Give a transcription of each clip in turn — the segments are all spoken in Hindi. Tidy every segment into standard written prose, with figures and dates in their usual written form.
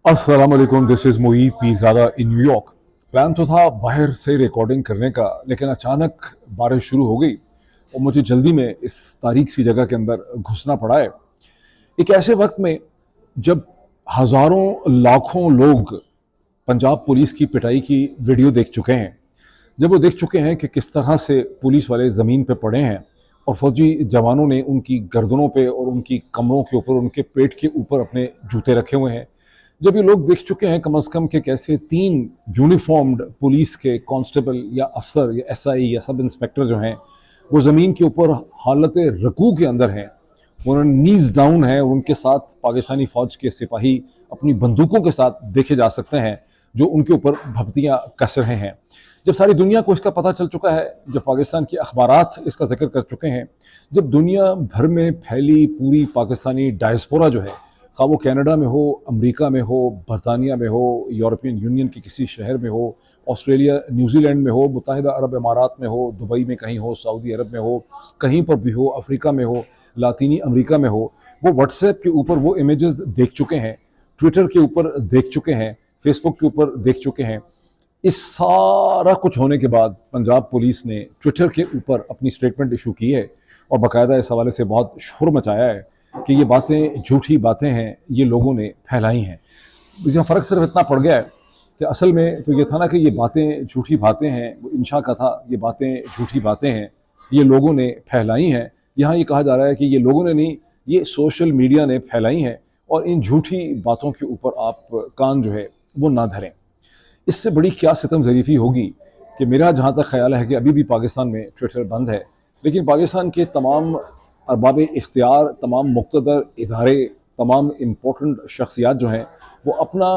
अस्सलाम वालेकुम, this is Moid Pirzada in New York. Plan तो था बाहर से रिकॉर्डिंग करने का, लेकिन अचानक बारिश शुरू हो गई और मुझे जल्दी में इस तारीख सी जगह के अंदर घुसना पड़ा है। एक ऐसे वक्त में जब हज़ारों लाखों लोग पंजाब पुलिस की पिटाई की वीडियो देख चुके हैं, जब वो देख चुके हैं कि किस तरह से पुलिस वाले ज़मीन पे पड़े हैं और फौजी जवानों ने उनकी गर्दनों पे और उनकी कमरों के ऊपर, उनके पेट के ऊपर अपने जूते रखे हुए हैं, जब ये लोग देख चुके हैं कम से कम कि कैसे 3 यूनिफॉर्म्ड पुलिस के कांस्टेबल या अफसर या एसआई या सब इंस्पेक्टर जो हैं वो ज़मीन के ऊपर हालत रकू के अंदर हैं, उन्होंने नीज डाउन है, उनके साथ पाकिस्तानी फ़ौज के सिपाही अपनी बंदूकों के साथ देखे जा सकते हैं जो उनके ऊपर भपतियाँ कस रहे हैं। जब सारी दुनिया को इसका पता चल चुका है, जब पाकिस्तान के अखबारात इसका जिक्र कर चुके हैं, जब दुनिया भर में फैली पूरी पाकिस्तानी डायस्पोरा जो है, खा वो कनाडा में हो, अमेरिका में हो, बरतानिया में हो, यूरोपियन यूनियन के किसी शहर में हो, ऑस्ट्रेलिया न्यूजीलैंड में हो, मुत्तहिदा अरब इमारात में हो, दुबई में कहीं हो, सऊदी अरब में हो, कहीं पर भी हो, अफ्रीका में हो, लातीनी अमेरिका में हो, वो व्हाट्सएप के ऊपर वो इमेजेस देख चुके हैं, ट्विटर के ऊपर देख चुके हैं, फेसबुक के ऊपर देख चुके हैं। इस सारा कुछ होने के बाद पंजाब पुलिस ने ट्विटर के ऊपर अपनी स्टेटमेंट इशू की है और बाकायदा इस हवाले से बहुत शोर मचाया है कि ये बातें झूठी बातें हैं, ये लोगों ने फैलाई हैं। इसका फ़र्क सिर्फ इतना पड़ गया है कि असल में तो ये था ना कि ये बातें झूठी बातें हैं, वो इंशा का था, ये बातें झूठी बातें हैं, ये लोगों ने फैलाई हैं। यहाँ ये कहा जा रहा है कि ये लोगों ने नहीं, ये सोशल मीडिया ने फैलाई हैं और इन झूठी बातों के ऊपर आप कान जो है वो ना धरें। इससे बड़ी क्या सितम ज़रीफ़ी होगी कि मेरा जहाँ तक ख़्याल है कि अभी भी पाकिस्तान में ट्विटर बंद है, लेकिन पाकिस्तान के तमाम अरबाब इख्तियार, तमाम मुक़्तदर इदारे, तमाम इम्पोर्टेंट शख्सियात जो हैं वो अपना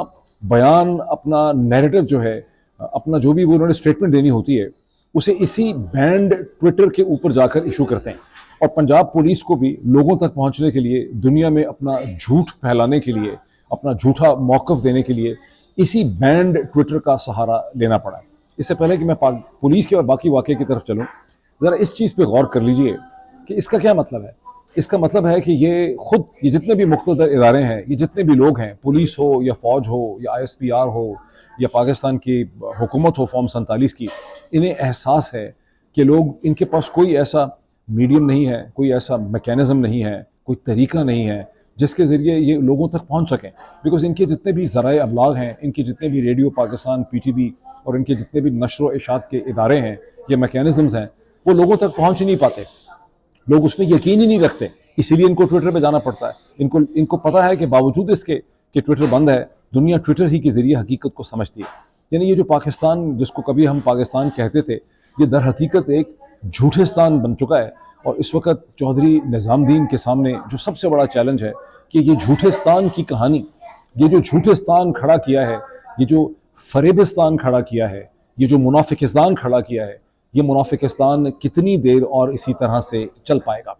बयान, अपना नैरेटिव जो है, अपना जो भी वो उन्होंने स्टेटमेंट देनी होती है, उसे इसी बैंड ट्विटर के ऊपर जाकर इशू करते हैं। और पंजाब पुलिस को भी लोगों तक पहुँचने के लिए, दुनिया में अपना झूठ फैलाने के लिए, अपना झूठा मौक़िफ़ देने के लिए इसी बैंड ट्विटर का सहारा लेना पड़ा। इससे पहले कि मैं पुलिस के और बाकी वाक़े की तरफ चलूँ, ज़रा इस चीज़ पे गौर कर लीजिए कि इसका क्या मतलब है। इसका मतलब है कि ये जितने भी मुक़्तदर इदारे हैं, ये जितने भी लोग हैं, पुलिस हो या फ़ौज हो या ISPR हो या पाकिस्तान की हुकूमत हो फॉर्म 47 की, इन्हें एहसास है कि लोग, इनके पास कोई ऐसा मीडियम नहीं है, कोई ऐसा मैकेनिज़्म नहीं है, कोई तरीका नहीं है जिसके ज़रिए ये लोगों तक पहुँच सकें। बिकॉज़ इनके जितने भी ज़राए अबलाग हैं, इनके जितने भी रेडियो पाकिस्तान, PTV और इनके जितने भी नश्र व इशात के इदारे हैं, ये मैकेनिज़म्स हैं, वो लोगों तक पहुँच ही नहीं पाते। लोग उसमें यकीन ही नहीं रखते, इसीलिए इनको ट्विटर पे जाना पड़ता है। इनको पता है कि बावजूद इसके कि ट्विटर बंद है, दुनिया ट्विटर ही के ज़रिए हकीकत को समझती है। यानी ये जो पाकिस्तान, जिसको कभी हम पाकिस्तान कहते थे, ये दर हकीकत एक झूठिस्तान बन चुका है। और इस वक्त चौधरी निज़ामुद्दीन के सामने जो सबसे बड़ा चैलेंज है कि ये झूठिस्तान की कहानी, ये जो झूठिस्तान खड़ा किया है, ये जो फरेबिस्तान खड़ा किया है, ये जो मुनाफिकिस्तान खड़ा किया है, ये मुनाफिकिस्तान कितनी देर और इसी तरह से चल पाएगा।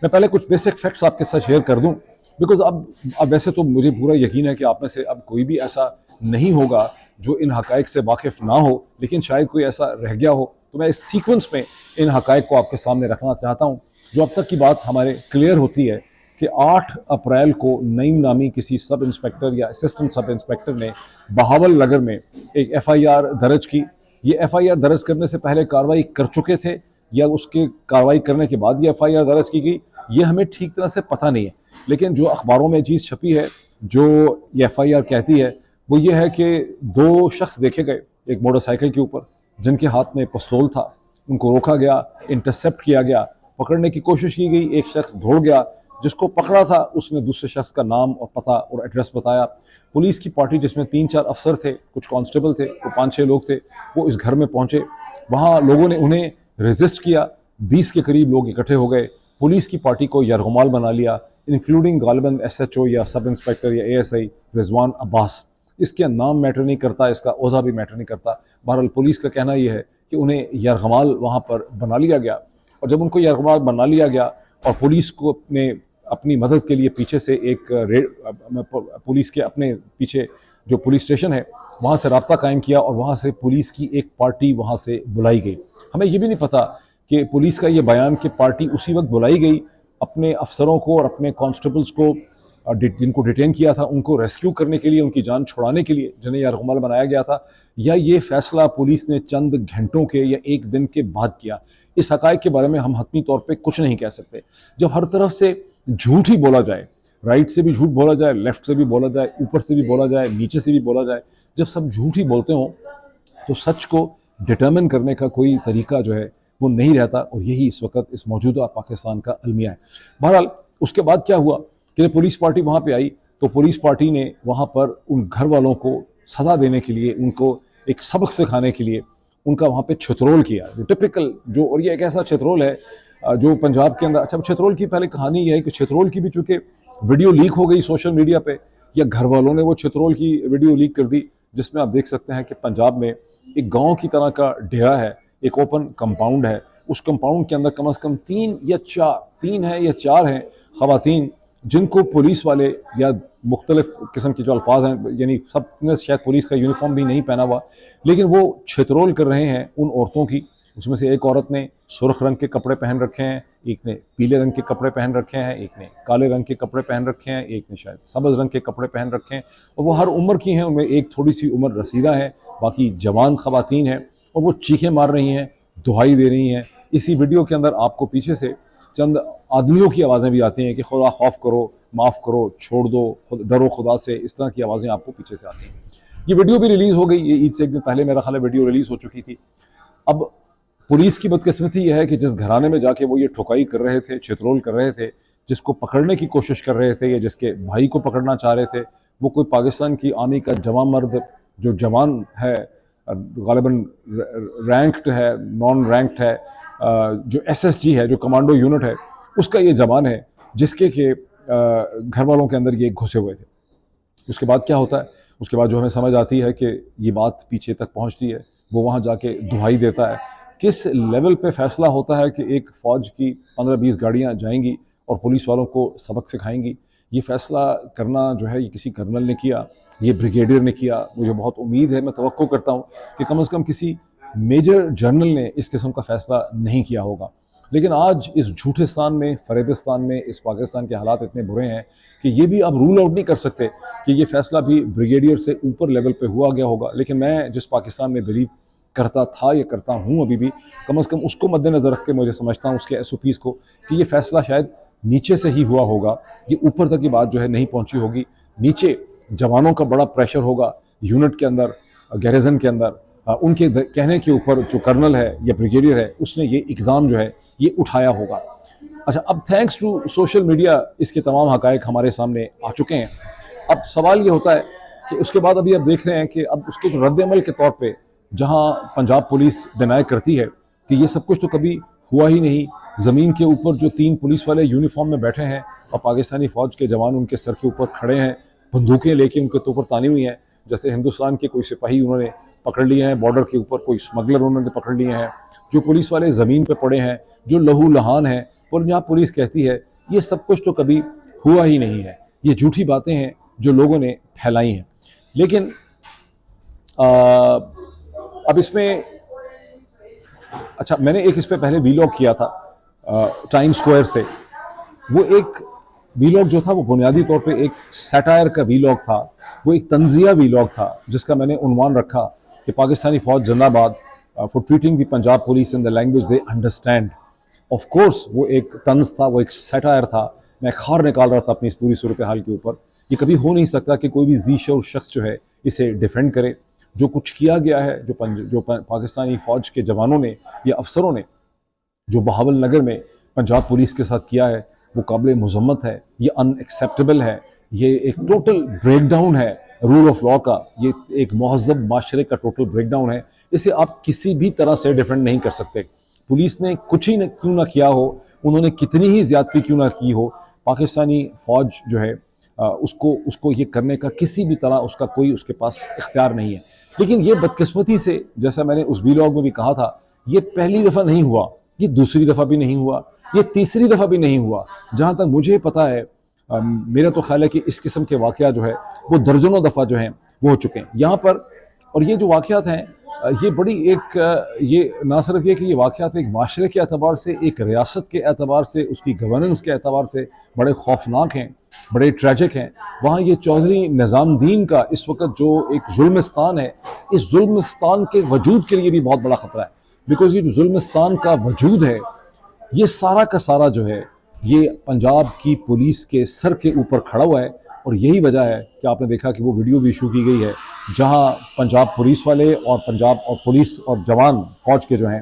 मैं पहले कुछ बेसिक फैक्ट्स आपके साथ शेयर कर दूं, बिकॉज अब वैसे तो मुझे पूरा यकीन है कि आप में से अब कोई भी ऐसा नहीं होगा जो इन हकाइक से वाकिफ़ ना हो, लेकिन शायद कोई ऐसा रह गया हो, तो मैं इस सीक्वेंस में इन हकाइक को आपके सामने रखना चाहता हूँ जो अब तक की बात हमारे क्लियर होती है कि 8 अप्रैल को नईम नामी किसी सब इंस्पेक्टर या असिस्टेंट सब इंस्पेक्टर ने बहावल नगर में एक FIR दर्ज की। ये FIR दर्ज करने से पहले कार्रवाई कर चुके थे या उसके कार्रवाई करने के बाद ये FIR दर्ज की गई, ये हमें ठीक तरह से पता नहीं है। लेकिन जो अखबारों में चीज़ छपी है, जो ये FIR कहती है, वो ये है कि 2 शख्स देखे गए एक मोटरसाइकिल के ऊपर, जिनके हाथ में पिस्तौल था। उनको रोका गया, इंटरसेप्ट किया गया, पकड़ने की कोशिश की गई। एक शख्स दौड़ गया, जिसको पकड़ा था उसने दूसरे शख्स का नाम और पता और एड्रेस बताया। पुलिस की पार्टी, जिसमें 3-4 अफसर थे, कुछ कांस्टेबल थे, वो 5-6 लोग थे, वो इस घर में पहुंचे। वहाँ लोगों ने उन्हें रेजिस्ट किया, 20 के करीब लोग इकट्ठे हो गए, पुलिस की पार्टी को यरगुमाल बना लिया, इंक्लूडिंग गालिबन SHO या सब इंस्पेक्टर या ASI रिजवान अब्बास। इसके नाम मैटर नहीं करता, इसका ओहदा भी मैटर नहीं करता। बहरहाल पुलिस का कहना यह है कि उन्हें यरगमाल वहाँ पर बना लिया गया, और जब उनको यरगमाल बना लिया गया और पुलिस को ने अपनी मदद के लिए पीछे से पुलिस के अपने पीछे जो पुलिस स्टेशन है वहाँ से रब्ता कायम किया और वहाँ से पुलिस की एक पार्टी वहाँ से बुलाई गई। हमें ये भी नहीं पता कि पुलिस का ये बयान कि पार्टी उसी वक्त बुलाई गई, अपने अफसरों को और अपने कांस्टेबल्स को जिनको डिटेन किया था उनको रेस्क्यू करने के लिए, उनकी जान छुड़ाने के लिए जिन्हें यरगमाल बनाया गया था, या ये फैसला पुलिस ने चंद घंटों के या एक दिन के बाद किया, इस हक़ाइक़ के बारे में हम हतमी तौर पे कुछ नहीं कह सकते। जब हर तरफ से झूठ ही बोला जाए, राइट से भी झूठ बोला जाए, लेफ्ट से भी बोला जाए, ऊपर से भी बोला जाए, नीचे से भी बोला जाए, जब सब झूठ ही बोलते हों तो सच को डिटर्मिन करने का कोई तरीका जो है वो नहीं रहता, और यही इस वक्त इस मौजूदा पाकिस्तान का अलमिया है। बहरहाल उसके बाद क्या हुआ कि पुलिस पार्टी वहाँ पे आई, तो पुलिस पार्टी ने वहाँ पर उन घर वालों को सज़ा देने के लिए, उनको एक सबक सिखाने के लिए उनका वहाँ पे छतरोल किया, जो टिपिकल जो, और ये एक ऐसा छतरोल है जो पंजाब के अंदर। अच्छा, छतरोल की पहले कहानी ये है कि छतरोल की भी चूँकि वीडियो लीक हो गई सोशल मीडिया पे, या घर वालों ने वो छतरोल की वीडियो लीक कर दी, जिसमें आप देख सकते हैं कि पंजाब में एक गांव की तरह का डेरा है, एक ओपन कंपाउंड है, उस कंपाउंड के अंदर कम से कम 3 है या 4 हैं ख़वातीन, जिनको पुलिस वाले या मुख्तलिफ किस्म के जो अल्फाज हैं, यानी सब ने शायद पुलिस का यूनिफॉर्म भी नहीं पहना हुआ, लेकिन वो छतरोल कर रहे हैं उन औरतों की। उसमें से एक औरत ने सुर्ख रंग के कपड़े पहन रखे हैं, एक ने पीले रंग के कपड़े पहन रखे हैं, एक ने काले रंग के कपड़े पहन रखे हैं, एक ने शायद सब्ज़ रंग के कपड़े पहन रखे हैं, और वो हर उम्र की हैं, उनमें एक थोड़ी सी उम्र रसीदा है, बाकी जवान ख़वातीन हैं, और वो चीखें मार रही हैं, दुहाई दे रही हैं। इसी वीडियो के अंदर आपको पीछे से चंद आदमियों की आवाज़ें भी आती हैं कि खुदा खौफ करो, माफ़ करो, छोड़ दो, डरो खुदा से, इस तरह की आवाज़ें आपको पीछे से आती हैं। ये वीडियो भी रिलीज़ हो गई, ये ईद से एक दिन पहले मेरा ख्याल है वीडियो रिलीज़ हो चुकी थी। अब पुलिस की बदकिस्मती यह है कि जिस घराने में जाके वो ये ठुकाई कर रहे थे, छतरोल कर रहे थे, जिसको पकड़ने की कोशिश कर रहे थे या जिसके भाई को पकड़ना चाह रहे थे, वो कोई पाकिस्तान की आर्मी का जवान मर्द, जो जवान है, गालिबन रैंक्ड है, नॉन रैंक्ड है, जो SSG है, जो कमांडो यूनिट है, उसका ये जवान है, जिसके के घर वालों के अंदर ये घुसे हुए थे। उसके बाद क्या होता है, उसके बाद जो हमें समझ आती है कि ये बात पीछे तक पहुंचती है, वो वहाँ जाके दुहाई देता है। किस लेवल पे फैसला होता है कि एक फ़ौज की 15-20 गाड़ियाँ जाएंगी और पुलिस वालों को सबक सिखाएंगी, ये फ़ैसला करना जो है ये किसी कर्नल ने किया, ये ब्रिगेडियर ने किया। मुझे बहुत उम्मीद है, मैं तवक्को करता हूँ कि कम से कम किसी मेजर जनरल ने इस किस्म का फ़ैसला नहीं किया होगा। लेकिन आज इस झूठिस्तान में, फरेबिस्तान में, इस पाकिस्तान के हालात इतने बुरे हैं कि ये भी आप रूल आउट नहीं कर सकते कि ये फ़ैसला भी ब्रिगेडियर से ऊपर लेवल पे हुआ गया होगा। लेकिन मैं जिस पाकिस्तान में बिलीव करता था या करता हूँ अभी भी, कम से कम उसको मद्देनज़र रख के मुझे समझता हूँ उसके SOPs को, कि ये फ़ैसला शायद नीचे से ही हुआ होगा, ये ऊपर तक की बात जो है नहीं पहुँची होगी। नीचे जवानों का बड़ा प्रेशर होगा, यूनिट के अंदर, गैरिजन के अंदर, उनके कहने के ऊपर जो कर्नल है या ब्रिगेडियर है, उसने ये इक़दाम जो है ये उठाया होगा। अच्छा, अब थैंक्स टू सोशल मीडिया इसके तमाम हक़ाइक़ हमारे सामने आ चुके हैं। अब सवाल ये होता है कि उसके बाद अभी आप देख रहे हैं कि अब उसके जो रद्द-ए-अमल के तौर पे जहां पंजाब पुलिस डिनाई करती है कि ये सब कुछ तो कभी हुआ ही नहीं, ज़मीन के ऊपर जो 3 पुलिस वाले यूनिफॉर्म में बैठे हैं और पाकिस्तानी फ़ौज के जवान उनके सर के ऊपर खड़े हैं, बंदूकें लेके उनके ऊपर तानी हुई हैं, जैसे हिंदुस्तान के कोई सिपाही उन्होंने पकड़ लिए हैं, बॉर्डर के ऊपर कोई स्मगलर उन्होंने पकड़ लिए हैं, जो पुलिस वाले ज़मीन पे पड़े हैं, जो लहू लहान हैं, और यहाँ पुलिस कहती है ये सब कुछ तो कभी हुआ ही नहीं है, ये झूठी बातें हैं जो लोगों ने फैलाई हैं। लेकिन अब इसमें, अच्छा, मैंने एक इस पे पहले वीलॉग किया था टाइम स्क्वायर से। वो एक वीलॉग जो था वो बुनियादी तौर पे एक सैटायर का वीलॉग था, वो एक तंजिया वीलॉग था, जिसका मैंने उन्वान रखा कि पाकिस्तानी फ़ौज जिंदाबाद for treating the Punjab police in the language they understand. Of course वो एक तंज था, वो एक सैटायर था, मैं खार निकाल रहा था अपनी इस पूरी सूरत हाल के ऊपर। ये कभी हो नहीं सकता कि कोई भी ज़ी-शऊर शख्स जो है इसे डिफेंड करे। जो कुछ किया गया है, जो पाकिस्तानी फ़ौज के जवानों ने या अफसरों ने जो बहावल नगर में पंजाब पुलिस के साथ किया है, वो काबिल मुज़म्मत है, ये अनएक्सेप्टेबल है, ये एक टोटल ब्रेकडाउन है रूल ऑफ लॉ का, ये एक महज़ब माशरे का टोटल ब्रेकडाउन है। इसे आप किसी भी तरह से डिफेंड नहीं कर सकते। पुलिस ने कुछ ही क्यों ना किया हो, उन्होंने कितनी ही ज़्यादती क्यों ना की हो, पाकिस्तानी फ़ौज जो है उसको ये करने का किसी भी तरह उसका कोई उसके पास इख्तियार नहीं है। लेकिन ये बदकिस्मती से, जैसा मैंने उस वीलॉग में भी कहा था, ये पहली दफ़ा नहीं हुआ, ये दूसरी दफ़ा भी नहीं हुआ, ये तीसरी दफ़ा भी नहीं हुआ। जहाँ तक मुझे पता है, मेरा तो ख्याल है कि इस किस्म के वाक़या जो है वो दर्जनों दफ़ा जो हैं वो हो चुके हैं यहाँ पर। और ये जो वाक़यात हैं ये बड़ी एक, ये ना सिर्फ ये कि ये वाक़यात एक माशरे के एतबार से, एक रियासत के एतबार से, उसकी गवर्नेंस के एतबार से बड़े खौफनाक हैं। बड़े ट्रैजिक हैं। वहाँ ये चौधरी निज़ामुद्दीन का इस वक्त जो एक जुल्मिस्तान है, इस जुल्मिस्तान के वजूद के लिए भी बहुत बड़ा ख़तरा है। बिकॉज ये जो जुल्मिस्तान का वजूद है, ये सारा का सारा जो है ये पंजाब की पुलिस के सर के ऊपर खड़ा हुआ है। और यही वजह है कि आपने देखा कि वो वीडियो भी इशू की गई है जहां पंजाब पुलिस वाले और पंजाब और पुलिस और जवान फौज के जो हैं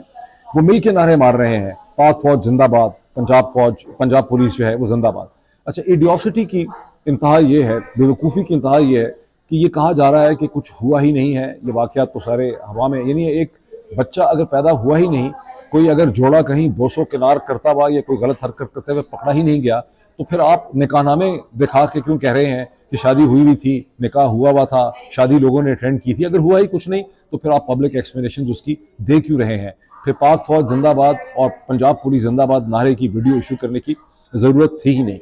वो मिल के नारे मार रहे हैं, पाक फौज जिंदाबाद, पंजाब फौज, पंजाब पुलिस जो है वो जिंदाबाद। अच्छा, इडियोसिटी की इंतहा ये है, बेवकूफ़ी की इंतहा ये है कि ये कहा जा रहा है कि कुछ हुआ ही नहीं है, ये वाक़यात तो सारे हवा में, यानी एक बच्चा अगर पैदा हुआ ही नहीं, कोई अगर जोड़ा कहीं बोसो किनार करता हुआ या कोई गलत हरकत करते हुए पकड़ा ही नहीं गया, तो फिर आप निकाहनामे दिखा के क्यों कह रहे हैं कि शादी हुई हुई थी, निकाह हुआ था, शादी लोगों ने अटेंड की थी? अगर हुआ ही कुछ नहीं तो फिर आप पब्लिक एक्सप्लेनेशन उसकी दे क्यों रहे हैं? फिर पाक फौज जिंदाबाद और पंजाब पुलिस जिंदाबाद नारे की वीडियो इशू करने की ज़रूरत थी ही नहीं।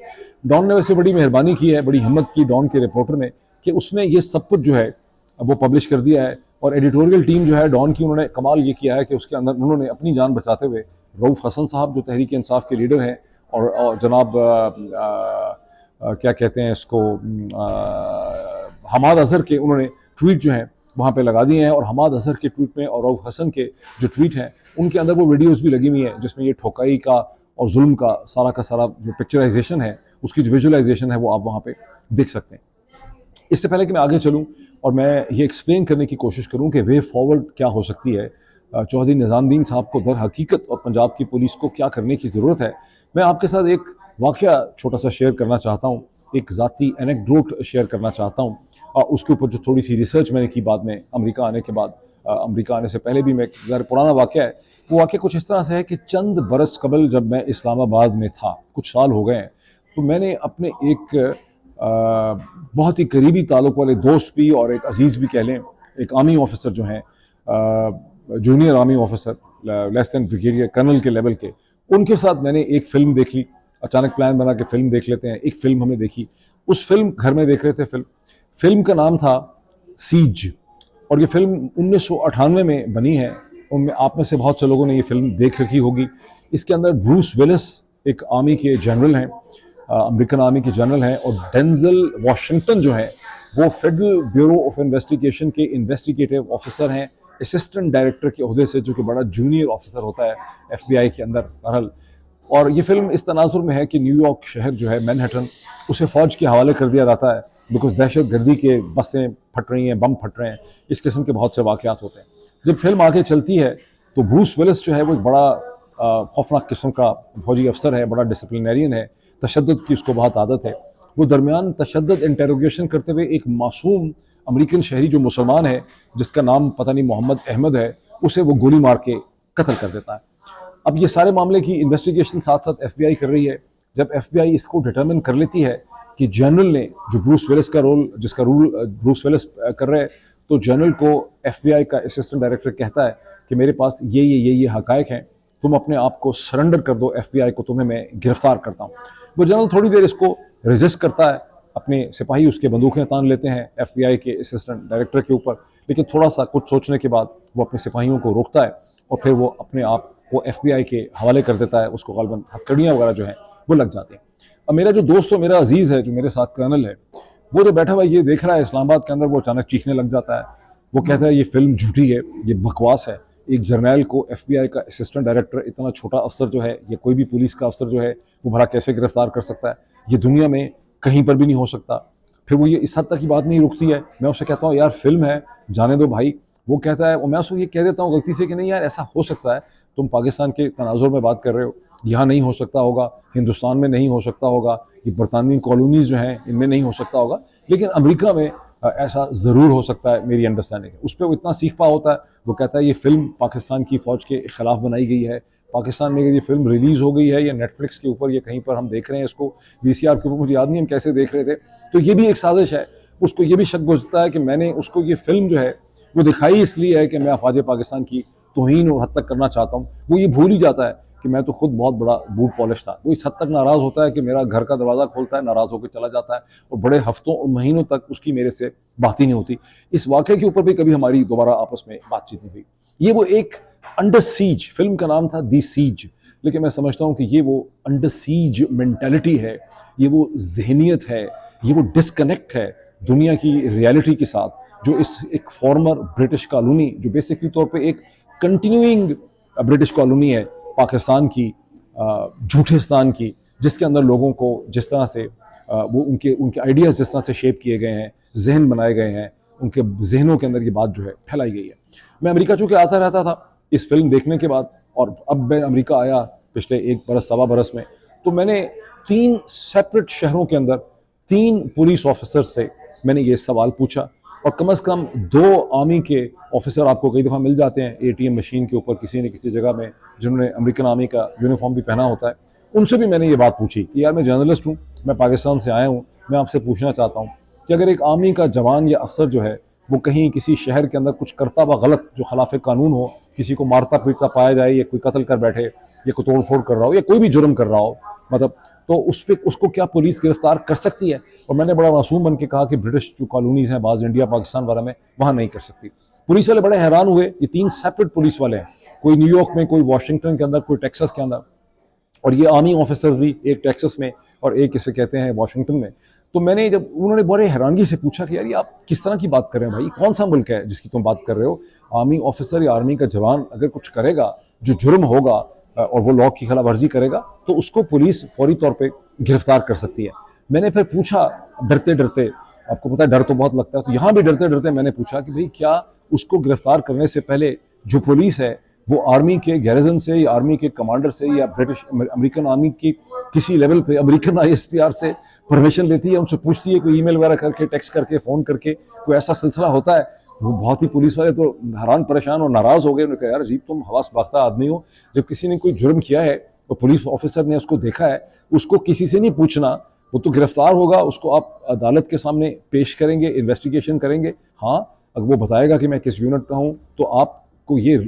डॉन ने वैसे बड़ी मेहरबानी की है, बड़ी हिम्मत की डॉन के रिपोर्टर ने कि उसने ये सब कुछ जो है वो पब्लिश कर दिया है। और एडिटोरियल टीम जो है डॉन की, उन्होंने कमाल ये किया है कि उसके अंदर उन्होंने अपनी जान बचाते हुए रऊफ़ हसन साहब जो तहरीक इंसाफ के लीडर हैं और जनाब क्या कहते हैं इसको, हमाद अजहर के उन्होंने ट्वीट जो हैं वहाँ पे लगा दिए हैं। और हमाद अजहर के ट्वीट में और रऊफ़ हसन के जो ट्वीट हैं उनके अंदर वो वीडियोस भी लगी हुई हैं जिसमें ये ठोकाई का और जुल्म का सारा जो पिक्चराइजेशन है, उसकी जो विजुअलाइजेशन है वो आप वहाँ पे देख सकते हैं। इससे पहले कि मैं आगे चलूँ और मैं ये एक्सप्लेन करने की कोशिश करूँ कि वे फॉरवर्ड क्या हो सकती है, चौधरी निज़ामुद्दीन साहब को दर हकीकत और पंजाब की पुलिस को क्या करने की ज़रूरत है, मैं आपके साथ एक वाक़या छोटा सा शेयर करना चाहता हूँ, एक ज़ाती एनेक्डोट शेयर करना चाहता हूँ। उसके ऊपर जो थोड़ी सी रिसर्च मैंने की बाद में अमेरिका आने के बाद, अमेरिका आने से पहले भी, मैं ज़रा पुराना वाक़या है। वो वाक़या कुछ इस तरह से है कि चंद बरस कबल जब मैं इस्लामाबाद में था, कुछ साल हो गए हैं, तो मैंने अपने एक बहुत ही करीबी ताल्लुक़ वाले दोस्त भी और एक अजीज़ भी कह लें, एक आर्मी ऑफिसर जो हैं, junior army officer, less than brigadier colonel के लेवल के, उनके साथ मैंने एक फ़िल्म देख ली। अचानक प्लान बना के फ़िल्म देख लेते हैं। एक फ़िल्म हमने देखी, उस फिल्म घर में देख रहे थे। फिल्म का नाम था सीज, और ये फिल्म 1998 में बनी है। उनमें आप में से बहुत से लोगों ने ये फिल्म देख रखी होगी। इसके अंदर ब्रूस विलिस एक आर्मी के जनरल हैं, अमेरिकन आर्मी के जनरल हैं, और डेंजल वाशिंगटन जो है वो फेडरल ब्यूरो ऑफ इन्वेस्टिगेशन के इन्वेस्टिगेटिव ऑफिसर हैं, असिस्टेंट डायरेक्टर के ओहदे से, जो कि बड़ा जूनियर ऑफिसर होता है FBI के अंदर बहरहाल। और ये फिल्म इस तनाजुर में है कि न्यूयॉर्क शहर जो है, मैनहट्टन, उसे फ़ौज के हवाले कर दिया जाता है बिकॉज दहशत गर्दी के बसें फट रही हैं, बम फट रहे हैं, इस किस्म के बहुत से वाक़यात होते हैं। जब फिल्म आगे चलती है तो ब्रूस विलिस जो है वो एक बड़ा खौफनाक किस्म का फौजी अफसर है, बड़ा डिसिप्लिनरियन है, तशद्दुद की उसको बहुत आदत है। वो दरमियान तशद्दुद इंटेरोगेशन करते हुए एक मासूम अमेरिकन शहरी जो मुसलमान है, जिसका नाम पता नहीं मोहम्मद अहमद है, उसे वो गोली मार के कत्ल कर देता है। अब ये सारे मामले की इन्वेस्टिगेशन साथ साथ FBI कर रही है। जब FBI इसको डिटर्मिन कर लेती है कि जनरल ने, जो ब्रूस विलिस का रोल, जिसका रोल ब्रूस विलिस कर रहे हैं, तो जनरल को FBI का असिस्टेंट डायरेक्टर कहता है कि मेरे पास ये हकायक हैं, तुम अपने आप को सरेंडर कर दो FBI को, तुम्हें मैं गिरफ्तार करता हूँ। वो जनरल थोड़ी देर इसको रेजिस्ट करता है, अपने सिपाही उसके बंदूकें तान लेते हैं FBI के असिस्टेंट डायरेक्टर के ऊपर, लेकिन थोड़ा सा कुछ सोचने के बाद वो अपने सिपाहियों को रोकता है और फिर वो अपने आप को FBI के हवाले कर देता है। उसको गालबन हथकड़ियाँ वगैरह जो हैं वो लग जाते हैं। अब मेरा जो दोस्त, मेरा अजीज़ है, जो मेरे साथ कर्नल है, वो जो बैठा हुआ ये देख रहा है इस्लामाबाद के अंदर, वो अचानक चीखने लग जाता है। वो कहता है ये फिल्म झूठी है, ये बकवास है। एक जर्नैल को FBI का असिस्टेंट डायरेक्टर, इतना छोटा अफसर जो है, या कोई भी पुलिस का अफसर जो है, वो भला कैसे गिरफ्तार कर सकता है? ये दुनिया में कहीं पर भी नहीं हो सकता। फिर वो ये इस हद तक की बात नहीं रुकती है। मैं उससे कहता हूँ यार फिल्म है, जाने दो भाई। वो कहता है, और मैं उसको ये कह देता हूँ गलती से कि नहीं यार ऐसा हो सकता है, तुम पाकिस्तान के तनाजुर में बात कर रहे हो, यहाँ नहीं हो सकता होगा, हिंदुस्तान में नहीं हो सकता होगा, ये बरतानवी कॉलोनीज़ जो हैं इनमें नहीं हो सकता होगा, लेकिन अमेरिका में ऐसा ज़रूर हो सकता है, मेरी अंडरस्टैंडिंग है। उस पर वो इतना सीख पा होता है। वो कहता है ये फ़िल्म पाकिस्तान की फ़ौज के ख़िलाफ़ बनाई गई है। पाकिस्तान में ये फ़िल्म रिलीज़ हो गई है या नेटफ्लिक्स के ऊपर, ये कहीं पर हम देख रहे हैं इसको, VCR के ऊपर, मुझे याद नहीं हम कैसे देख रहे थे। तो ये भी एक साजिश है। उसको ये भी शक गुजरता है कि मैंने उसको ये फ़िल्म जो है वो दिखाई इसलिए है कि मैं अफवाज पाकिस्तान की तौहीन और हद तक करना चाहता हूँ। वो ये भूल ही जाता है कि मैं तो खुद बहुत बड़ा बूट पॉलिश था। वो इस हद तक नाराज़ होता है कि मेरा घर का दरवाज़ा खोलता है, नाराज़ होकर चला जाता है, और बड़े हफ्तों और महीनों तक उसकी मेरे से बात ही नहीं होती। इस वाक़े के ऊपर भी कभी हमारी दोबारा आपस में बातचीत नहीं हुई। ये वो एक अंडर सीज, फिल्म का नाम था दी सीज, लेकिन मैं समझता हूँ कि ये वो अंडर सीज मेंटालिटी है, ये वो जहनीत है, ये वो डिस्कनेक्ट है दुनिया की रियलिटी के साथ, जो इस एक फॉर्मर ब्रिटिश कॉलोनी, जो बेसिकली तौर पे एक कंटिन्यूइंग ब्रिटिश कॉलोनी है पाकिस्तान की, झूठेस्तान की, जिसके अंदर लोगों को जिस तरह से वो उनके उनके आइडियाज़ जिस तरह से शेप किए गए हैं, जहन बनाए गए हैं, उनके जहनों के अंदर ये बात जो है फैलाई गई है। मैं अमेरिका चूँकि आता रहता था इस फिल्म देखने के बाद, और अब मैं अमेरिका आया पिछले 1 बरस सवा बरस में, तो मैंने 3 सेपरेट शहरों के अंदर 3 पुलिस ऑफिसर से मैंने ये सवाल पूछा, और कम से कम 2 आर्मी के ऑफिसर आपको कई दफ़ा मिल जाते हैं एटीएम मशीन के ऊपर किसी न किसी जगह में, जिन्होंने अमेरिकन आर्मी का यूनिफॉर्म भी पहना होता है। उनसे भी मैंने ये बात पूछी कि यार मैं जर्नलिस्ट हूँ, मैं पाकिस्तान से आया हूँ, मैं आपसे पूछना चाहता हूँ कि अगर एक आर्मी का जवान या अफसर जो है वो कहीं किसी शहर के अंदर कुछ करता हुआ गलत जो खिलाफ कानून हो, किसी को मारता पीटता पाया जाए, या कोई कत्ल कर बैठे, या कोई तोड़ फोड़ कर रहा हो, या कोई भी जुर्म कर रहा हो, मतलब तो उस पर उसको क्या पुलिस गिरफ्तार कर सकती है? और मैंने बड़ा मासूम बन के कहा कि ब्रिटिश जो कॉलोनीज़ हैं बाज़ इंडिया पाकिस्तान वगैरह में, वहाँ नहीं कर सकती। पुलिस वाले बड़े हैरान हुए, ये 3 सेपरेट पुलिस वाले हैं, कोई न्यूयॉर्क में, कोई वाशिंगटन के अंदर, कोई टेक्सास के अंदर, और ये आर्मी ऑफिसर्स भी एक टेक्सास में और एक इसे कहते हैं वाशिंगटन में। तो मैंने जब उन्होंने बड़े हैरानगी से पूछा कि यार ये आप किस तरह की बात कर रहे हैं भाई, कौन सा मुल्क है जिसकी तुम बात कर रहे हो? आर्मी ऑफिसर या आर्मी का जवान अगर कुछ करेगा जो जुर्म होगा और वो लॉ की खिलाफ वर्जी करेगा, तो उसको पुलिस फौरी तौर पर गिरफ्तार कर सकती है। मैंने फिर पूछा डरते डरते, आपको पता है डर तो बहुत लगता है, तो यहाँ भी डरते डरते मैंने पूछा कि भाई क्या उसको गिरफ्तार करने से पहले जो पुलिस है वो आर्मी के गैरिजन से या आर्मी के कमांडर से या ब्रिटिश अमेरिकन आर्मी की किसी लेवल पे अमेरिकन आईएसपीआर से परमिशन लेती है, उनसे पूछती है, कोई ईमेल वगैरह करके, टेक्स्ट करके, फ़ोन करके, कोई ऐसा सिलसिला होता है? वो बहुत ही पुलिस वाले तो हैरान परेशान और नाराज़ हो गए। उन्होंने कहा यार अजीब तुम हवास बाख्ता आदमी हो, जब किसी ने कोई जुर्म किया है तो पुलिस ऑफिसर ने उसको देखा है, उसको किसी से नहीं पूछना, वो तो गिरफ्तार होगा, उसको आप अदालत के सामने पेश करेंगे, इन्वेस्टिगेशन करेंगे। हाँ, अगर वो बताएगा कि मैं किस यूनिट का हूँ, तो आपको ये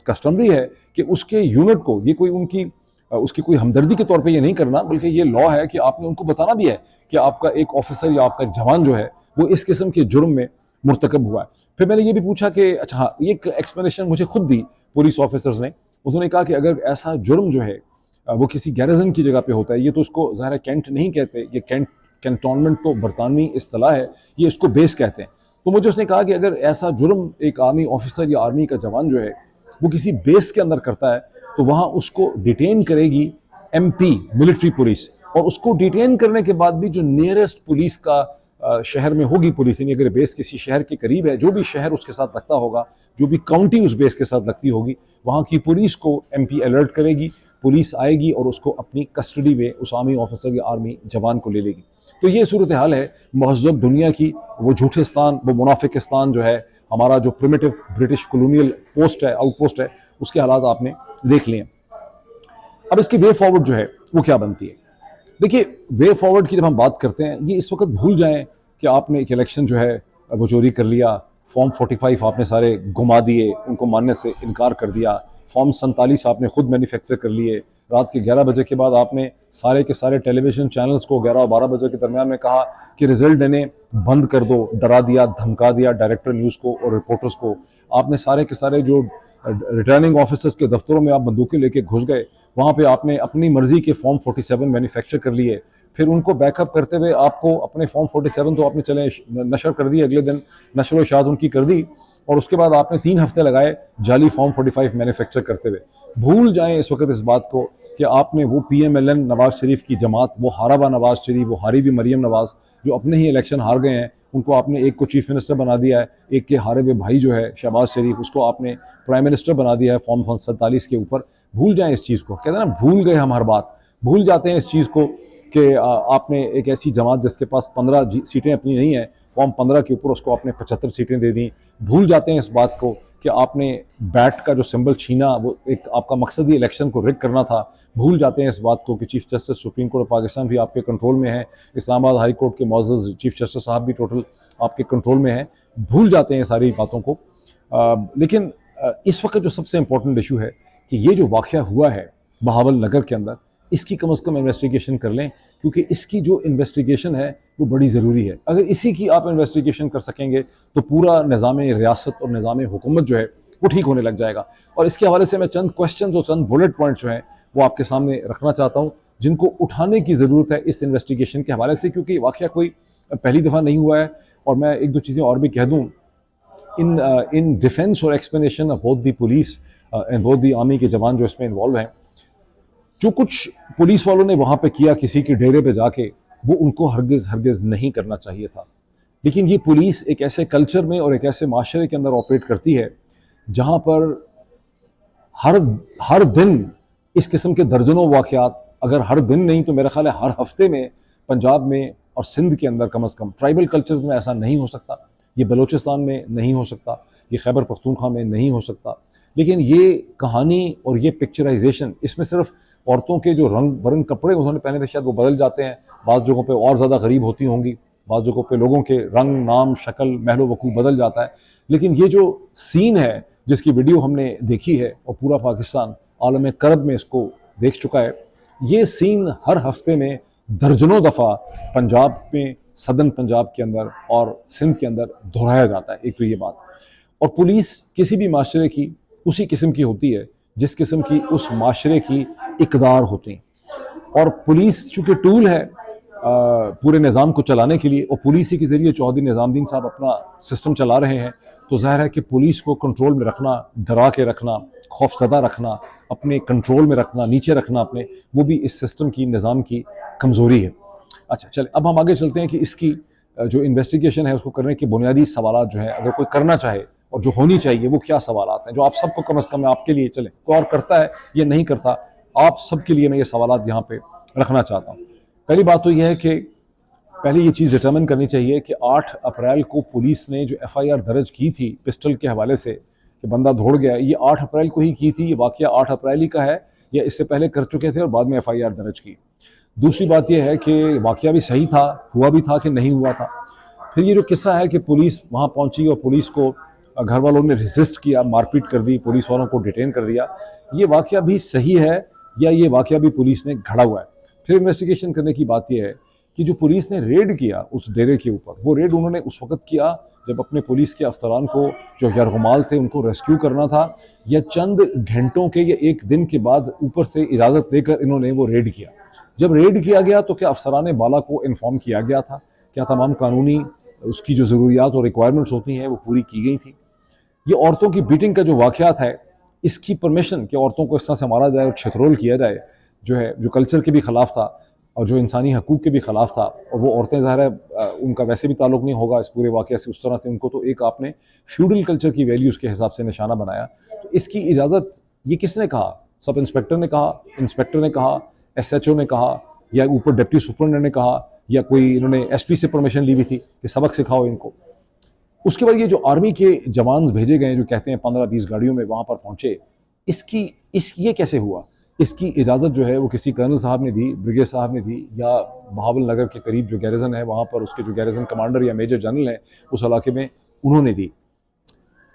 कस्टमरी है कि उसके यूनिट को, ये कोई उनकी उसकी कोई हमदर्दी के तौर पे ये नहीं करना, बल्कि ये लॉ है कि आपने उनको बताना भी है कि आपका एक ऑफिसर या आपका जवान जो है वो इस किस्म के जुर्म में मुर्तकब हुआ है। फिर मैंने ये भी पूछा कि अच्छा हाँ, ये एक्सप्लेनेशन मुझे खुद दी पुलिस ऑफिसर्स ने। उन्होंने कहा कि अगर ऐसा जुर्म जो है वो किसी गैरिजन की जगह पे होता है, ये तो उसको ज़ाहिर कैंट नहीं कहते, ये कैंटोनमेंट तो बरतानवी इस्तिलाह है, ये इसको बेस कहते हैं। तो मुझे उसने कहा कि अगर ऐसा जुर्म एक आर्मी ऑफिसर या आर्मी का जवान जो है वो किसी बेस के अंदर करता है, तो वहाँ उसको डिटेन करेगी एमपी मिलिट्री पुलिस, और उसको डिटेन करने के बाद भी जो नियरेस्ट पुलिस का शहर में होगी पुलिस, यानी अगर बेस किसी शहर के करीब है, जो भी शहर उसके साथ लगता होगा, जो भी काउंटी उस बेस के साथ लगती होगी, वहाँ की पुलिस को एमपी अलर्ट करेगी, पुलिस आएगी और उसको अपनी कस्टडी में उस आर्मी ऑफिसर या आर्मी जवान को ले लेगी। तो ये सूरत हाल है महज़ब दुनिया की। वो झूठेस्तान, वो मुनाफिकिस्तान जो है, हमारा जो प्रिमिटिव ब्रिटिश कॉलोनियल पोस्ट है, आउटपोस्ट है, उसके हालात आपने देख लिए। अब इसकी वे फॉरवर्ड जो है वो क्या बनती है? देखिए, वे फॉरवर्ड की जब हम बात करते हैं, ये इस वक्त भूल जाएं कि आपने एक इलेक्शन जो है वो चोरी कर लिया, फॉर्म 45 आपने सारे घुमा दिए, उनको मानने से इनकार कर दिया, फॉर्म 47 आपने खुद मैन्युफैक्चर कर लिए, रात के 11 बजे के बाद आपने सारे के सारे टेलीविज़न चैनल्स को 11 और 12 बजे के दरमियान में कहा कि रिजल्ट देने बंद कर दो, डरा दिया, धमका दिया डायरेक्टर न्यूज़ को और रिपोर्टर्स को। आपने सारे के सारे जो रिटर्निंग ऑफिसर्स के दफ्तरों में आप बंदूकें लेके घुस गए, वहाँ पे आपने अपनी मर्जी के फॉर्म 47 मैन्युफैक्चर कर लिए, फिर उनको बैकअप करते हुए आपको अपने फॉर्म 47 तो आपने चले नशर कर दिए, अगले दिन नशर व शाद उनकी कर दी, और उसके बाद आपने 3 हफ्ते लगाए जाली फॉर्म 45 मैन्युफैक्चर करते हुए। भूल जाएं इस वक्त इस बात को कि आपने वो PMLN नवाज शरीफ की जमात, वो हाराबा नवाज शरीफ, वो हारी भी मरियम नवाज, जो अपने ही इलेक्शन हार गए हैं, उनको आपने एक को चीफ मिनिस्टर बना दिया है, एक के हारे हुए भाई जो है शहबाज शरीफ, उसको आपने प्राइम मिनिस्टर बना दिया है फॉर्म 47 के ऊपर। भूल जाएं इस चीज़ को, कहते हैं ना भूल गए हम हर बात, भूल जाते हैं इस चीज़ को कि आपने एक ऐसी जमात जिसके पास 15 सीटें अपनी नहीं है, फॉर्म 15 के ऊपर उसको आपने 75 सीटें दे दी। भूल जाते हैं इस बात को कि आपने बैट का जो सिंबल छीना, वो एक आपका मकसद ही इलेक्शन को रिग करना था। भूल जाते हैं इस बात को कि chief justice supreme court of Pakistan भी आपके कंट्रोल में है, इस्लामाबाद हाई कोर्ट के मौजूद चीफ जस्टिस साहब भी टोटल आपके कंट्रोल में है। भूल जाते हैं सारी बातों को। लेकिन इस वक्त जो सबसे इम्पोर्टेंट इशू है कि ये जो वाक़या हुआ है बहावल नगर के अंदर, इसकी कम से कम इन्वेस्टिगेशन कर लें, क्योंकि इसकी जो इन्वेस्टिगेशन है वो बड़ी ज़रूरी है। अगर इसी की आप इन्वेस्टिगेशन कर सकेंगे तो पूरा निज़ाम रियासत और निज़ाम हुकूमत जो है वो ठीक होने लग जाएगा। और इसके हवाले से मैं चंद क्वेश्चन और चंद बुलेट पॉइंट जो हैं वो आपके सामने रखना चाहता हूँ, जिनको उठाने की ज़रूरत है इस इन्वेस्टिगेशन के हवाले से, क्योंकि वाक़या कोई पहली दफ़ा नहीं हुआ है। और मैं एक दो चीज़ें और भी कह दूँ, इन डिफेंस और explanation of both the police and both the army के जवान जो इसमें इन्वॉल्व हैं, जो कुछ पुलिस वालों ने वहाँ पे किया किसी के डेरे पे जाके, वो उनको हरगिज़ हरगिज़ नहीं करना चाहिए था। लेकिन ये पुलिस एक ऐसे कल्चर में और एक ऐसे माशरे के अंदर ऑपरेट करती है जहाँ पर हर हर दिन इस किस्म के दर्जनों वाक़यात, अगर हर दिन नहीं तो मेरा ख्याल है हर हफ्ते में पंजाब में और सिंध के अंदर कम अज़ कम, ट्राइबल कल्चर्स में ऐसा नहीं हो सकता, ये बलूचिस्तान में नहीं हो सकता, ये खैबर पख्तूनख्वा में नहीं हो सकता। लेकिन ये कहानी और ये पिक्चराइजेशन, इसमें सिर्फ औरतों के जो रंग बरंग कपड़े उन्होंने पहने थे शायद वो बदल जाते हैं, बाज़ जगहों पे और ज़्यादा गरीब होती होंगी, बाज़ जगहों पे लोगों के रंग, नाम, शक्ल, महलो वकूफ़ बदल जाता है। लेकिन ये जो सीन है जिसकी वीडियो हमने देखी है और पूरा पाकिस्तान आलम करब में इसको देख चुका है, ये सीन हर हफ्ते में दर्जनों दफ़ा पंजाब में, सदर्न पंजाब के अंदर और सिंध के अंदर दोहराया जाता है। एक तो ये बात, और पुलिस किसी भी माशरे की उसी किस्म की होती है जिस किस्म की उस माशरे की इकदार होती हैं। और पुलिस चूँकि टूल है पूरे निज़ाम को चलाने के लिए, और पुलिस ही के ज़रिए चौधरी निज़ामुद्दीन साहब अपना सिस्टम चला रहे हैं, तो ज़ाहिर है कि पुलिस को कंट्रोल में रखना, डरा के रखना, खौफज़दा रखना, अपने कंट्रोल में रखना, नीचे रखना अपने, वो भी इस सिस्टम की, निज़ाम की कमज़ोरी है। अच्छा चलें, अब हम आगे चलते हैं कि इसकी जो इन्वेस्टिगेशन है उसको करने के बुनियादी सवाल जो हैं, अगर कोई करना चाहे और जो होनी चाहिए, वो क्या सवालात हैं जो आप सबको कम अज़ कम, आपके लिए, चलें कोई और करता है या नहीं करता, आप सबके लिए मैं ये सवालात यहाँ पे रखना चाहता हूँ। पहली बात तो यह है कि पहले ये चीज़ डिटर्मिन करनी चाहिए कि 8 अप्रैल को पुलिस ने जो FIR दर्ज की थी पिस्टल के हवाले से कि बंदा दौड़ गया, ये 8 अप्रैल को ही की थी, ये वाक़या 8 अप्रैल ही का है या इससे पहले कर चुके थे और बाद में FIR दर्ज की। दूसरी बात यह है कि वाक़या भी सही था, हुआ भी था कि नहीं हुआ था। फिर ये जो किस्सा है कि पुलिस वहाँ पहुँची और पुलिस को घर वालों ने रेजिस्ट किया, मारपीट कर दी, पुलिस वालों को डिटेन कर दिया, ये वाक़या भी सही है या ये वाक़या भी पुलिस ने घड़ा हुआ है। फिर इन्वेस्टिगेशन करने की बात यह है कि जो पुलिस ने रेड किया उस डेरे के ऊपर, वो रेड उन्होंने उस वक्त किया जब अपने पुलिस के अफसरान को जो यरगमाल थे उनको रेस्क्यू करना था, या चंद घंटों के या एक दिन के बाद ऊपर से इजाज़त लेकर इन्होंने वो रेड किया। जब रेड किया गया तो क्या अफसरान बाला को इन्फॉर्म किया गया था, क्या तमाम कानूनी उसकी जो ज़रूरियात और रिक्वायरमेंट्स होती हैं वो पूरी की गई थी? ये औरतों की बीटिंग का जो वाक़यात है, इसकी परमिशन कि औरतों को इस तरह से मारा जाए और छितरोल किया जाए, जो है जो कल्चर के भी ख़िलाफ़ था और जो इंसानी हकूक़ के भी ख़िलाफ़ था, और वो औरतें ज़ाहिर है उनका वैसे भी ताल्लुक़ नहीं होगा इस पूरे वाक़े से, उस तरह से उनको तो एक आपने फ्यूडल कल्चर की वैल्यूज़ के हिसाब से निशाना बनाया। तो इसकी इजाज़त ये किसने कहा? सब इंस्पेक्टर ने कहा, इंस्पेक्टर ने कहा, SHO ने कहा, या ऊपर डिप्टी सुपरिटेंडेंट ने कहा, या कोई इन्होंने SP से परमिशन ली हुई थी कि सबक सिखाओ इनको? उसके बाद ये जो आर्मी के जवान भेजे गए जो कहते हैं 15-20 गाड़ियों में वहाँ पर पहुँचे, ये कैसे हुआ? इसकी इजाज़त जो है वो किसी कर्नल साहब ने दी, ब्रिगेड साहब ने दी, या बहावल नगर के करीब जो गैरिजन है वहाँ पर उसके जो गैरिजन कमांडर या मेजर जनरल हैं उस इलाके में, उन्होंने दी।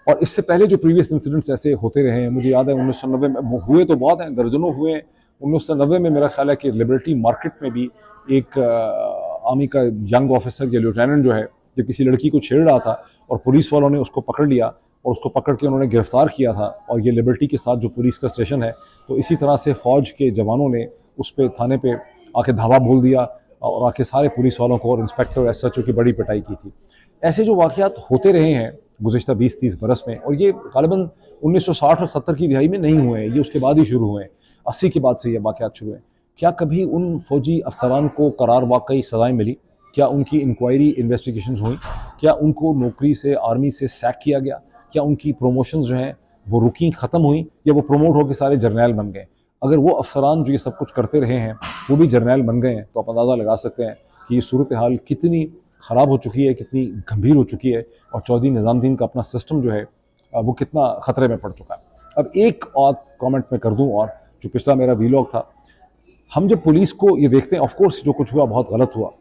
और इससे पहले जो प्रीवियस इंसिडेंट्स ऐसे होते रहे हैं, मुझे याद है 1990 में हुए तो बहुत हैं, दर्जनों हुए हैं। 1990 में मेरा ख्याल है कि लिबर्टी मार्केट में भी एक आर्मी का यंग ऑफिसर या लेफ्टिनेंट जो है, जब किसी लड़की को छेड़ रहा था और पुलिस वालों ने उसको पकड़ लिया और उसको पकड़ के उन्होंने गिरफ्तार किया था, और ये लिबर्टी के साथ जो पुलिस का स्टेशन है, तो इसी तरह से फ़ौज के जवानों ने उस पे थाने पे आके धावा बोल दिया और आके सारे पुलिस वालों को और इंस्पेक्टर SHO की बड़ी पिटाई की थी। ऐसे जो वाक़यात होते रहे हैं गुज़िश्ता 20-30 बरस में, और ये ग़ालिबन 1960 और 70 की दिहाई में नहीं हुए हैं, ये उसके बाद ही शुरू हुए हैं, 80 के बाद से ये वाक़यात शुरू हैं। क्या कभी उन फ़ौजी अफसरान को करार वाक़ई सज़ाएँ मिली? क्या उनकी इंक्वायरी इन्वेस्टिगेशंस हुई? क्या उनको नौकरी से, आर्मी से सैक किया गया? क्या उनकी प्रमोशंस जो हैं वो रुकी, ख़त्म हुई, या वो प्रमोट होकर सारे जर्नैल बन गए? अगर वो अफसरान जो ये सब कुछ करते रहे हैं वो भी जर्नैल बन गए हैं, तो आप अंदाज़ा लगा सकते हैं कि ये सूरत हाल कितनी ख़राब हो चुकी है, कितनी गंभीर हो चुकी है, और चौधरी निज़ामुद्दीन का अपना सिस्टम जो है वो कितना ख़तरे में पड़ चुका है। अब एक और कमेंट मैं कर दूँ, और जो पिछला मेरा वीलॉग था, हम जब पुलिस को ये देखते हैं, ऑफ कोर्स जो कुछ हुआ बहुत गलत हुआ,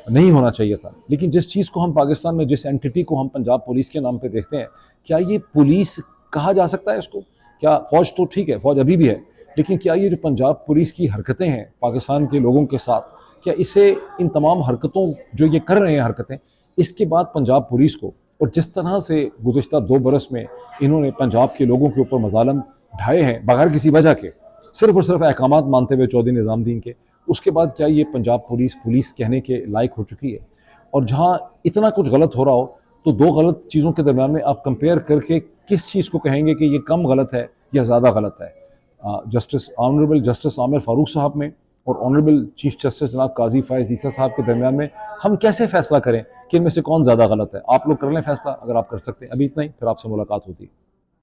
नहीं होना चाहिए था, लेकिन जिस चीज़ को हम पाकिस्तान में, जिस एंटिटी को हम पंजाब पुलिस के नाम पे देखते हैं, क्या ये पुलिस कहा जा सकता है इसको? क्या फ़ौज तो ठीक है, फ़ौज अभी भी है, लेकिन क्या ये जो पंजाब पुलिस की हरकतें हैं पाकिस्तान के लोगों के साथ, क्या इसे, इन तमाम हरकतों जो ये कर रहे हैं हरकतें, इसके बाद पंजाब पुलिस को, और जिस तरह से गुज़िश्ता 2 बरस में इन्होंने पंजाब के लोगों के ऊपर मज़ालम ढाए हैं बगैर किसी वजह के, सिर्फ और सिर्फ अहकामात मानते हुए चौधरी निज़ामुद्दीन के, उसके बाद क्या ये पंजाब पुलिस कहने के लायक हो चुकी है? और जहाँ इतना कुछ गलत हो रहा हो तो दो गलत चीज़ों के दरम्यान में आप कंपेयर करके किस चीज़ को कहेंगे कि ये कम गलत है या ज़्यादा गलत है? ऑनरेबल जस्टिस आमिर फारूक साहब में और ऑनरेबल चीफ जस्टिस जनाब काजी फ़ायज़ ईसा साहब के दरमियान में हम कैसे फैसला करें कि इनमें से कौन ज़्यादा गलत है? आप लोग कर लें फैसला, अगर आप कर सकते हैं। अभी इतना ही, फिर आपसे मुलाकात होती है।